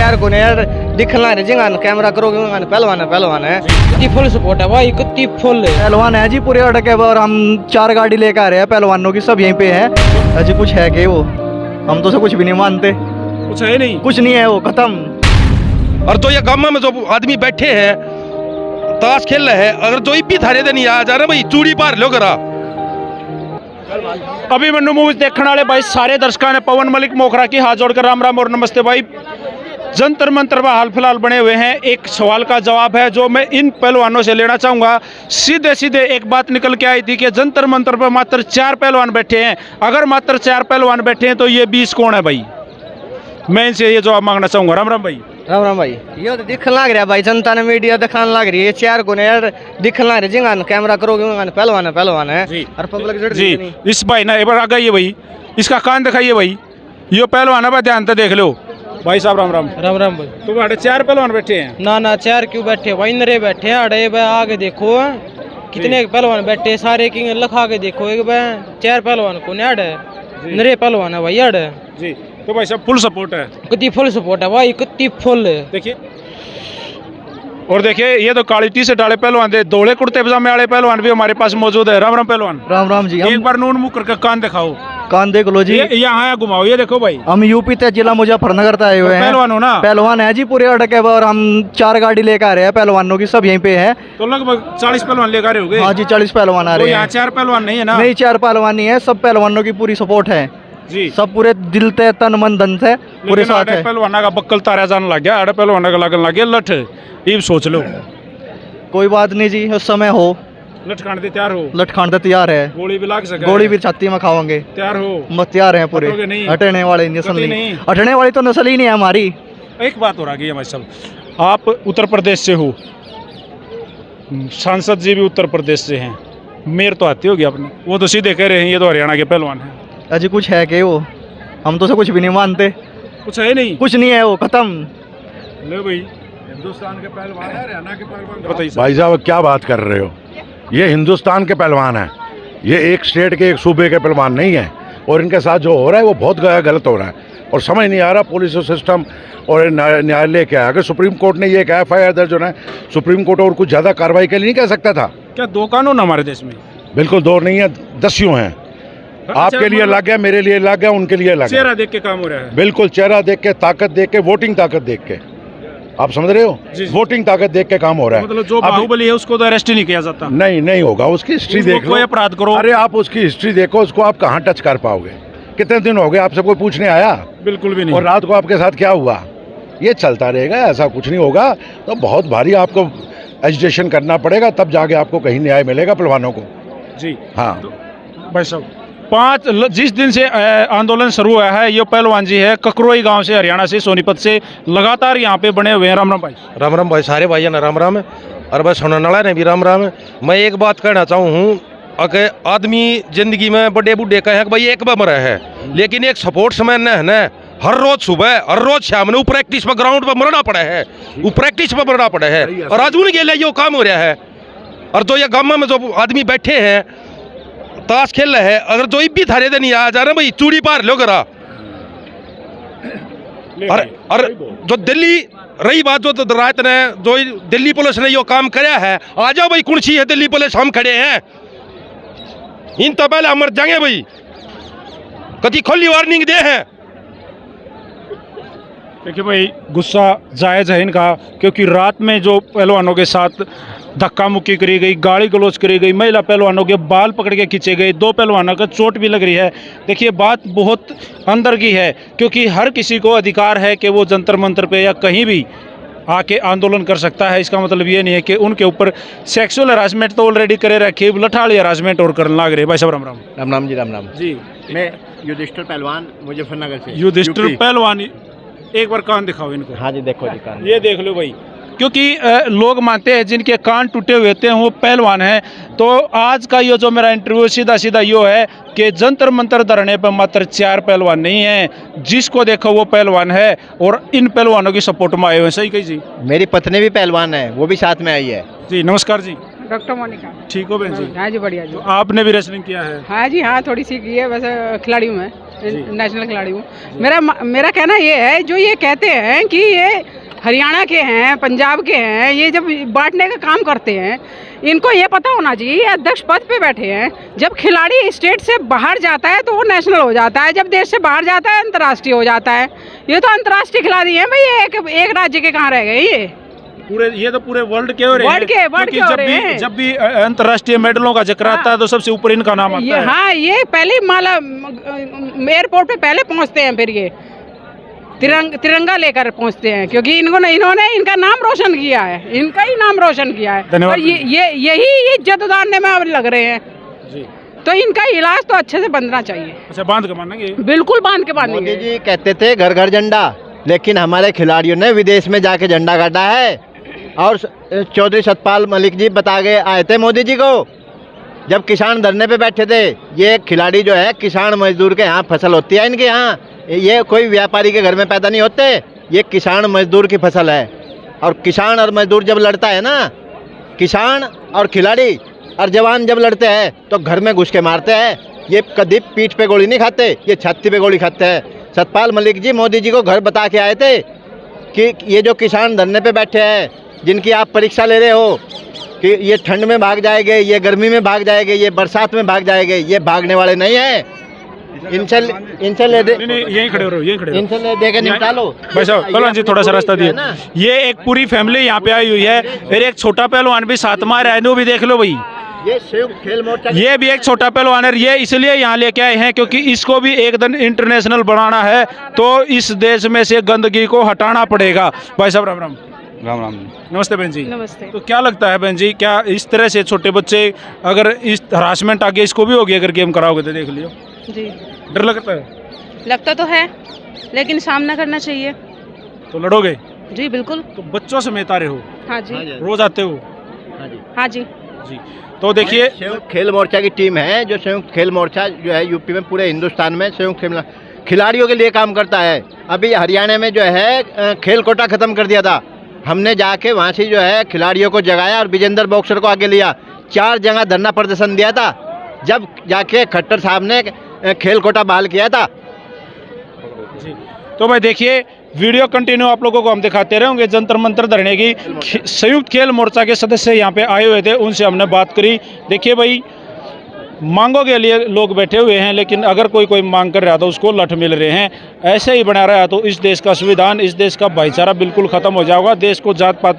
चार को यार दिखना है जिंगान कैमरा करोगे पहलवान है कितनी फुल सपोर्ट है भाई, कितनी फुल पहलवान है जी पूरे अटके और हम 4 गाड़ी लेकर आ रहे हैं पहलवानों की, सब यहीं पे है जी। कुछ है कि वो हम तो से कुछ भी नहीं मानते, कुछ है नहीं, कुछ नहीं है वो खत्म। और तो ये गाँव में जो आदमी बैठे हैं ताश खेल रहे हैं, अगर जो भी थारे दिन आ जा रहे भाई चूड़ी पार लो करा। अभिमन्यु मूवी देखने वाले भाई सारे दर्शकों ने पवन मलिक मोखरा की हाथ जोड़कर राम राम और नमस्ते भाई। जंतर मंतर में हाल फिलहाल बने हुए हैं, एक सवाल का जवाब है जो मैं इन पहलवानों से लेना चाहूंगा। सीधे सीधे एक बात निकल के आई थी कि जंतर मंतर पर मात्र 4 पहलवान बैठे हैं। अगर मात्र 4 पहलवान बैठे हैं तो ये 20 कौन है भाई? मैं इनसे ये जवाब मांगना चाहूंगा। राम राम भाई। राम राम भाई। ये तो दिखने लग रहा है भाई, जनता ने मीडिया दिखाने लग रही है 4 को यार दिखने लग रहा है जिंगान कैमरा करोगे पहलवान है जी। और पब्लिक जी इस भाई ना एक बार आ गई भाई, इसका कान दिखाइए भाई, ये पहलवान है भाई, ध्यान से देख लो भाई साहब। राम राम। राम राम भाई। तुम्हारे 4 पहलवान बैठे हैं? ना 4 क्यों बैठे भाई, नरे बैठे हैं। अड़े भाई आगे देखो कितने पहलवान बैठे, सारे की लखा के देखो एक भाई 4 पहलवान को अड़ नरे पहलवान है भाई अड़ जी। तो भाई साहब फुल सपोर्ट है, कितनी फुल सपोर्ट है भाई, कितनी फुल। देखिए और देखिए ये तो काली टी शर्ट वाले पहलवान थे, धोले कुर्ते पजामे वाले पहलवान भी हमारे पास मौजूद है। राम राम पहलवान। राम राम जी। एक बार नून मुंह करके कान दिखाओ, कान देख लो जी। यहाँ घुमाओ, ये देखो भाई हम यूपी से जिला मुजफ्फरनगर से आए हुए हैं। पहलवान हो ना? पहलवान है जी पूरे अटके और हम 4 गाड़ी लेकर आ रहे हैं पहलवानों की, सब यहीं पे है। तो लगभग 40 पहलवान लेकर रहे होगे? हाँ जी 40 पहलवान आ तो रहे यहाँ हैं। 4 पहलवान नहीं है ना? नहीं 4 पहलवान नहीं है, सब पहलवानों की पूरी सपोर्ट है जी। सब पूरे दिल से तन मन धन से पूरे साथ है। पहलवाना का बक्कल तारा जाने लग गया, आड़े पहलवाना का लगन लग गया लठ। ये सोच लो, कोई बात नहीं जी, उस समय हो लठ खाने से तैयार हो, लठ खाने तैयार है, गोली भी लाग सके, गोली भी छाती में खाओगे, तैयार हो, मत तैयार है पूरे। हटोगे नहीं? हटने वाली नस्ल कतई नहीं, नहीं। हटने वाली तो नस्ल ही नहीं है हमारी। एक बात और आ गई है भाई साहब, आप उत्तर प्रदेश से हो, सांसद जी भी उत्तर प्रदेश से हैं, मेयर तो आती होगी आपने, वो तो सीधे कह रहे हैं ये तो हरियाणा के पहलवान हैं। अजी कुछ है कि वो हम तो से कुछ भी नहीं मानते, कुछ है नहीं, कुछ नहीं है वो खत्म। ले भाई हिंदुस्तान के पहलवान है, हरियाणा के पहलवान, बताइए भाई साहब क्या बात कर रहे हो? ये हिंदुस्तान के पहलवान हैं, ये एक स्टेट के एक सूबे के पहलवान नहीं है। और इनके साथ जो हो रहा है वो बहुत गलत हो रहा है और समझ नहीं आ रहा पुलिस सिस्टम और न्यायालय क्या है। अगर सुप्रीम कोर्ट ने ये कहा FIR दर्ज होना है, सुप्रीम कोर्ट और कुछ ज़्यादा कार्रवाई के लिए नहीं कह सकता था? क्या 2 कानून हमारे देश में? बिल्कुल 2 नहीं है, 10 हैं। आपके लिए लग गया, मेरे लिए लग गया, उनके लिए लग गया। चेहरा देख के काम हो रहा है। बिल्कुल चेहरा देख के, ताकत देख के, वोटिंग ताकत देख के, आप समझ रहे हो? वोटिंग ताकत देख के काम हो रहा है। मतलब जो बाहुबली है उसको तो अरेस्ट ही नहीं किया जाता? नहीं होगा, उसकी हिस्ट्री देख लो। कोई अपराध करो, अरे आप उसकी हिस्ट्री देखो, उसको आप कहाँ टच कर पाओगे? कितने दिन हो गए आपसे कोई पूछने आया? बिल्कुल भी नहीं। और रात को आपके साथ क्या हुआ? ये चलता रहेगा, ऐसा कुछ नहीं होगा। तो बहुत भारी आपको एजुटेशन करना पड़ेगा, तब जाके आपको कहीं न्याय मिलेगा पहलवानों को जी। हाँ तो भाई साहब जिस दिन से आंदोलन शुरू हुआ है, ये पहलवान जी है ककरोई गांव से, हरियाणा से, सोनीपत से, लगातार यहाँ पे बने हुए हैं। राम राम भाई। राम राम भाई, सारे भाई ना राम राम। और भाई सुनने वाला ने भी राम राम। मैं एक बात कहना चाहूँ हूँ, अगर आदमी जिंदगी में बड़े बूढ़े कहे कि भाई एक बार मरा है, लेकिन एक सपोर्ट्स मैन है ना, हर रोज सुबह हर रोज शाम ने प्रैक्टिस में ग्राउंड पर मरना पड़ा है, वो प्रैक्टिस में मरना पड़ा है। और आज उनके लिए ये काम हो रहा है। और तो ये गाँव में जो आदमी बैठे हैं ताश खेल रहे हैं, अगर जो भी थारे दिन आ जा रहे भाई चूड़ी पार लो करा। और जो दिल्ली रही बात, जो तो रात ने जो दिल्ली पुलिस ने यो काम कराया है, आ जाओ भाई कुर्सी है दिल्ली पुलिस, हम खड़े हैं। इन तो पहले हम मर जाएंगे भाई, कभी खुली वार्निंग दे हैं। देखिए भाई गुस्सा जायज़ है इनका, क्योंकि रात में जो पहलवानों के साथ धक्का मुक्की करी गई, गाली गलौज करी गई, महिला पहलवानों के बाल पकड़ के खींचे गए, 2 पहलवानों का चोट भी लग रही है। देखिए बात बहुत अंदर की है, क्योंकि हर किसी को अधिकार है कि वो जंतर मंतर पे या कहीं भी आके आंदोलन कर सकता है। इसका मतलब ये नहीं है कि उनके ऊपर सेक्सुअल हरासमेंट तो ऑलरेडी करे रखे, लठाली हरासमेंट और करने लग रहे। भाई साहब राम राम। राम राम जी। राम राम जी। मैं युधिष्ठिर पहलवान मुजफ्फरनगर से। युधिष्ठिर पहलवान, एक बार कान दिखाओ इनको। हाँ जी देखो जी कान, ये देख लो भाई, क्योंकि लोग मानते हैं जिनके कान टूटे हुए थे वो पहलवान हैं। तो आज का ये जो मेरा इंटरव्यू सीधा यो है कि जंतर मंतर धरने पर मात्र 4 पहलवान नहीं हैं, जिसको देखो वो पहलवान है और इन पहलवानों की सपोर्ट में आए हुए हैं। सही कही जी। मेरी पत्नी भी पहलवान है, वो भी साथ में आई है। जी नमस्कार जी। डॉक्टर मोनिका। ठीक हो बहन जी? हाँ जी बढ़िया जी। तो आपने भी रेसलिंग किया है? हाँ जी हाँ, थोड़ी सी की है, वैसे खिलाड़ी हूँ मैं, जी। नेशनल खिलाड़ी हूँ। मेरा कहना ये है, जो ये कहते हैं कि ये हरियाणा के हैं, पंजाब के हैं, ये जब बांटने का काम करते हैं, इनको ये पता होना चाहिए ये अध्यक्ष पद पे बैठे हैं। जब खिलाड़ी स्टेट से बाहर जाता है तो वो नेशनल हो जाता है, जब देश से बाहर जाता है अंतर्राष्ट्रीय हो जाता है। ये तो अंतर्राष्ट्रीय खिलाड़ी हैं भाई, ये एक राज्य के कहाँ रह गए ये? ये तो पूरे वर्ल्ड के हो रहे हैं। वर्ल्ड के हो रहे हैं। जब भी अंतर्राष्ट्रीय मेडलों का जिक्र आता है तो सबसे ऊपर इनका नाम आता है। हाँ, ये पहले माला एयरपोर्ट पे पहले पहुंचते हैं, फिर ये तिरंगा लेकर पहुंचते हैं, क्योंकि इन्होंने इनका नाम रोशन किया है, इनका ही नाम रोशन किया है। धन्यवाद। और यही इज्जत उतारने में अब लग रहे हैं जी। तो इनका इलाज तो अच्छे से बनना चाहिए। अच्छा, बांध के मानेंगे? बिल्कुल बांध के मोदी बांधेंगे। जी कहते थे घर घर झंडा, लेकिन हमारे खिलाड़ियों ने विदेश में जाके झंडा गाड़ा है। और चौधरी सतपाल मलिक जी बता के आए थे मोदी जी को, जब किसान धरने पे बैठे थे, ये खिलाड़ी जो है किसान मजदूर के यहाँ फसल होती है, इनके यहाँ, ये कोई व्यापारी के घर में पैदा नहीं होते, ये किसान मजदूर की फसल है। और किसान और मजदूर जब लड़ता है ना, किसान और खिलाड़ी और जवान जब लड़ते हैं तो घर में घुस के मारते हैं। ये कभी पीठ पे गोली नहीं खाते, ये छाती पे गोली खाते हैं। सतपाल मलिक जी मोदी जी को घर बता के आए थे कि ये जो किसान धरने पे बैठे हैं, जिनकी आप परीक्षा ले रहे हो कि ये ठंड में भाग जाएंगे, ये गर्मी में भाग जाएंगे, ये बरसात में भाग जाएंगे, ये भागने वाले नहीं हैं। इनसे ले दे, नहीं, यहीं खड़े रहो, यहीं खड़े रहो। इनसे ले दे के निपटा लो। भाई साहब, पहलवान जी थोड़ा सा रास्ता दिए। ये एक पूरी फैमिली यहाँ पे आई हुई है, फिर एक छोटा पहलवान भी साथ में आ रहा है, इनको भी देख लो भाई। ये संयुक्त खेल मोर्चा, ये भी एक छोटा पहलवान है, ये इसलिए यहाँ लेके आए हैं क्योंकि इसको भी एक दिन इंटरनेशनल बनाना है, तो इस देश में से गंदगी को हटाना पड़ेगा। भाई साहब राम राम। राम राम। नमस्ते बहन जी। नमस्ते। तो क्या लगता है बहन जी, क्या इस तरह से छोटे बच्चे अगर इस हरासमेंट आगे इसको भी होगी अगर गेम कराओगे तो? देख लियो जी, डर लगता है? लगता तो है, लेकिन सामना करना चाहिए। तो लड़ोगे? जी बिल्कुल। तो बच्चों समेत आ रहे हो? हाँ जी। रोज आते हो? हाँ जी। जी। तो देखिए, संयुक्त खेल मोर्चा की टीम है, जो संयुक्त खेल मोर्चा जो है यूपी में, पूरे हिंदुस्तान में संयुक्त खेल खिलाड़ियों के लिए काम करता है। अभी हरियाणा में जो है खेल कोटा खत्म कर दिया था, हमने जाके वहाँ से जो है खिलाड़ियों को जगाया और विजेंद्र बॉक्सर को आगे लिया। 4 जगह धरना प्रदर्शन दिया था, जब जाके खट्टर साहब ने खेल कोटा बहाल किया था। जी। तो भाई देखिए, वीडियो कंटिन्यू आप लोगों को हम दिखाते रहेंगे। जंतर मंतर धरने की संयुक्त खेल मोर्चा के सदस्य यहाँ पे आए हुए थे, उनसे हमने बात करी। देखिए भाई, मांगों के लिए लोग बैठे हुए हैं, लेकिन अगर कोई मांग कर रहा तो उसको लठ मिल रहे हैं। ऐसे ही बना रहा तो इस देश का संविधान, इस देश का भाईचारा बिल्कुल ख़त्म हो जाएगा। देश को जात पात